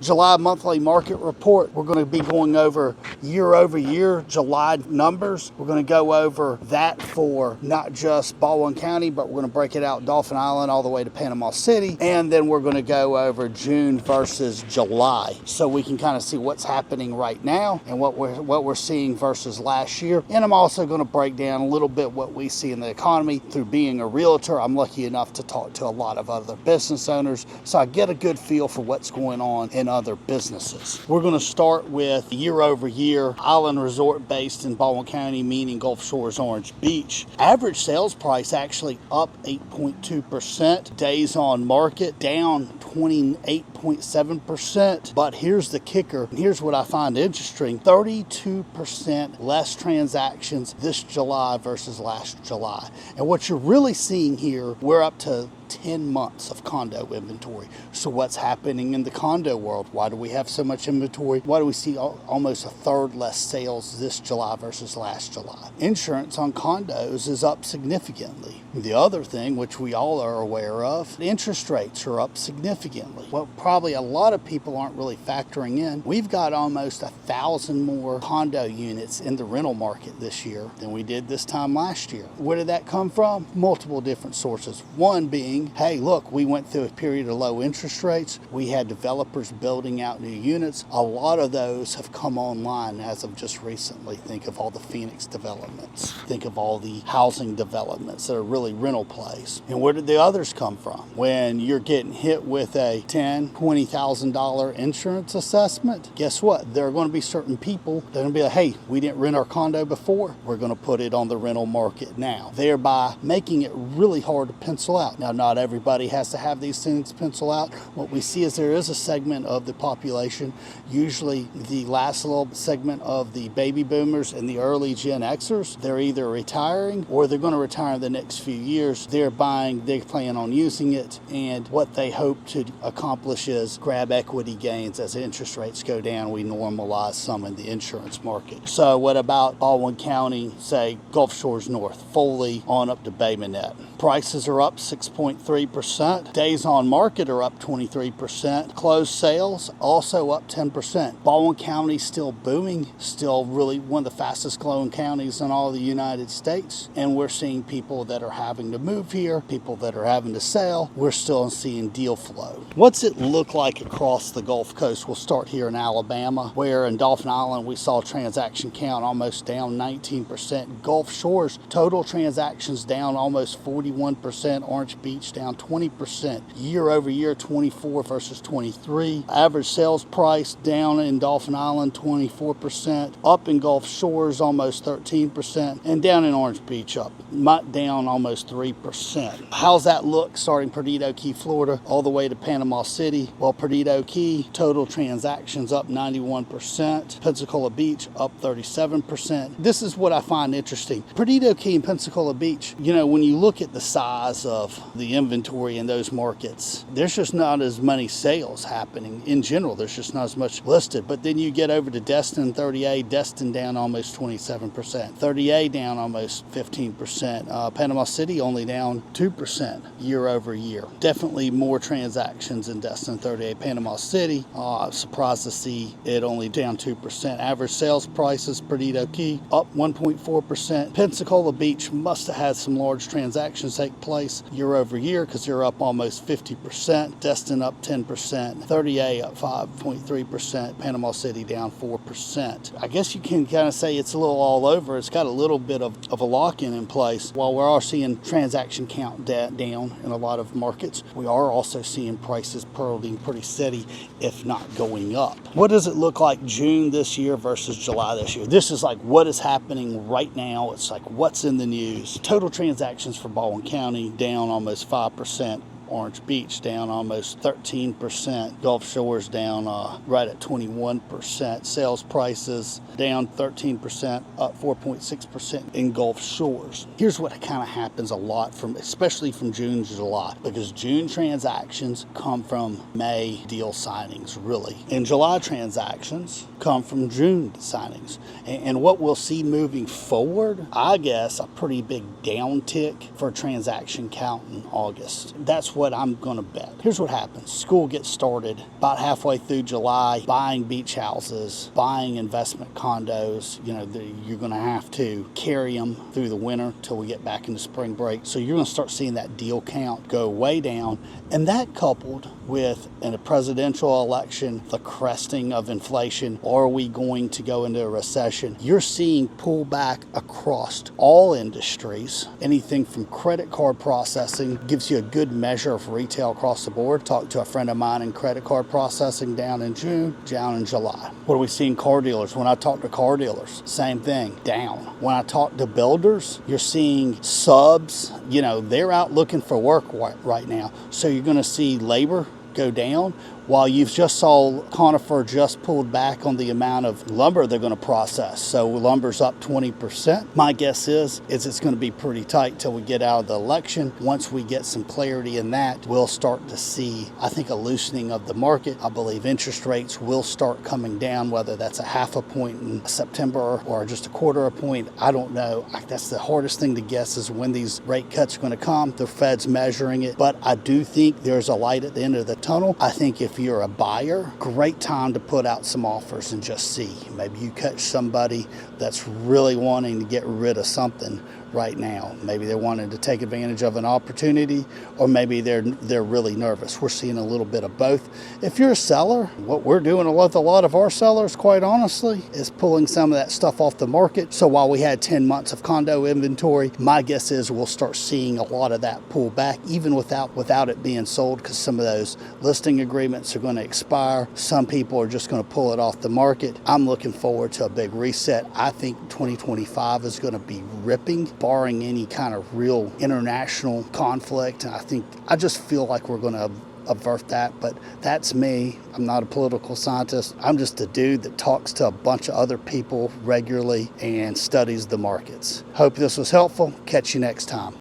July monthly market report. We're going to be going over year-over-year July numbers. We're going to go over that for not just Baldwin County, but we're going to break it out Dauphin Island all the way to Panama City. And then we're going to go over June versus July, so we can kind of see what's happening right now and what we're seeing versus last year. And I'm also going to break down a little bit what we see in the economy. Through being a realtor, I'm lucky enough to talk to a lot of other business owners, so I get a good feel for what's going on in other businesses. We're going to start with year-over-year island resort based in Baldwin County, meaning Gulf Shores, Orange Beach. Average sales price actually up 8.2%. Days on market down 28.7%. But here's the kicker, and here's what I find interesting: 32% less transactions this July versus last July. And what you're really seeing here, we're up to 10 months of condo inventory. So what's happening in the condo world? Why do we have so much inventory? Why do we see almost a third less sales this July versus last July? Insurance on condos is up significantly. The other thing, which we all are aware of, interest rates are up significantly. Well, probably a lot of people aren't really factoring in, we've got almost 1,000 more condo units in the rental market this year than we did this time last year. Where did that come from? Multiple different sources. One being, hey, look, we went through a period of low interest rates. We had developers building out new units. A lot of those have come online as of just recently. Think of all the Phoenix developments. Think of all the housing developments that are really rental plays. And where did the others come from? When you're getting hit with a $10,000, $20,000 insurance assessment, guess what? There are going to be certain people that are going to be like, hey, we didn't rent our condo before. We're going to put it on the rental market now, thereby making it really hard to pencil out. Now, not everybody has to have these things pencil out. What we see is there is a segment of the population, usually the last little segment of the baby boomers and the early Gen Xers. They're either retiring or they're going to retire in the next few years. They're buying, they plan on using it, and what they hope to accomplish is grab equity gains as interest rates go down. We normalize some in the insurance market. So what about Baldwin County, say Gulf Shores North, Foley on up to Bay Minette? Prices are up 6.3%. Days on market are up 23%. Closed sales also up 10%. Baldwin County still booming, still really one of the fastest growing counties in all of the United States. And we're seeing people that are having to move here, people that are having to sell. We're still seeing deal flow. What's it look like across the Gulf Coast? We'll start here in Alabama, where in Dauphin Island we saw transaction count almost down 19%. Gulf Shores total transactions down almost 41%. Orange Beach down 20%. Year over year, 24 versus 23. Average sales price down in Dauphin Island 24%. Up in Gulf Shores almost 13%. And down in Orange Beach down almost 3%. How's that look starting Perdido Key, Florida, all the way to Panama City? Well, Perdido Key total transactions up 91%. Pensacola Beach up 37%. This is what I find interesting. Perdido Key and Pensacola Beach, you know, when you look at the size of the inventory in those markets, there's just not as many sales happening in general. There's just not as much listed. But then you get over to Destin, 30A, Destin down almost 27%. 30A down almost 15%. Panama City only down 2% year over year. Definitely more transactions in Destin, 30A, Panama City. Surprised to see it only down 2%. Average sales prices, Perdido Key up 1.4%. Pensacola Beach must have had some large transactions take place year over year because they're up almost 50%. Destin up 10%. 30A up 5.3%. Panama City down 4%. I guess you can kind of say it's a little all over. It's got a little bit of a lock-in in place. While we're all seeing transaction count down in a lot of markets, we are also seeing prices holding pretty steady, if not going up. What does it look like June this year versus July this year? This is like what is happening right now. It's like what's in the news. Total transactions for Baldwin County down almost 5%. Orange Beach down almost 13%. Gulf Shores down right at 21%. Sales prices down 13%, up 4.6% in Gulf Shores. Here's what kind of happens a lot especially from June to July, because June transactions come from May deal signings, really. And July transactions come from June signings. And what we'll see moving forward, I guess, a pretty big downtick for transaction count in August. That's what what I'm going to bet. Here's what happens. School gets started about halfway through July, buying beach houses, buying investment condos. You're going to have to carry them through the winter till we get back into spring break. So you're going to start seeing that deal count go way down. And that coupled with in a presidential election, the cresting of inflation, are we going to go into a recession? You're seeing pullback across all industries. Anything from credit card processing gives you a good measure of retail across the board. Talked to a friend of mine in credit card processing down in June, down in July. What are we seeing car dealers? When I talk to car dealers, same thing, down. When I talk to builders, you're seeing subs, they're out looking for work right now. So you're going to see labor go down, while you've just saw Conifer just pulled back on the amount of lumber they're going to process. So lumber's up 20%. My guess is it's going to be pretty tight till we get out of the election. Once we get some clarity in that, we'll start to see, I think, a loosening of the market. I believe interest rates will start coming down, whether that's a half a point in September or just a quarter a point. I don't know. That's the hardest thing to guess, is when these rate cuts are going to come. The Fed's measuring it. But I do think there's a light at the end of the tunnel. I think if you're a buyer, great time to put out some offers and just see. Maybe you catch somebody that's really wanting to get rid of something right now. Maybe they're wanting to take advantage of an opportunity, or maybe they're really nervous. We're seeing a little bit of both. If you're a seller, what we're doing with a lot of our sellers, quite honestly, is pulling some of that stuff off the market. So while we had 10 months of condo inventory, my guess is we'll start seeing a lot of that pull back, even without it being sold, because some of those listing agreements are going to expire. Some people are just going to pull it off the market. I'm looking forward to a big reset. I think 2025 is going to be ripping, barring any kind of real international conflict. I just feel like we're going to avert that, but that's me. I'm not a political scientist. I'm just a dude that talks to a bunch of other people regularly and studies the markets. Hope this was helpful. Catch you next time.